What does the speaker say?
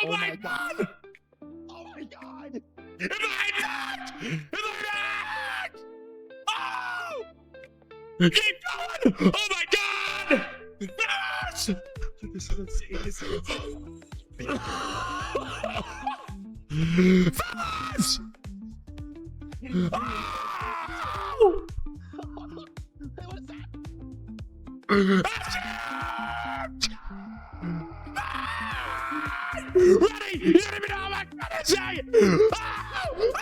Oh my god! Oh my god! Am I not? Am I not? Oh! Keep going! Oh my god! Yes! This is insane. This is insane. Fellas! Oh! What's that? Ready? You don't even know how much I say! Oh!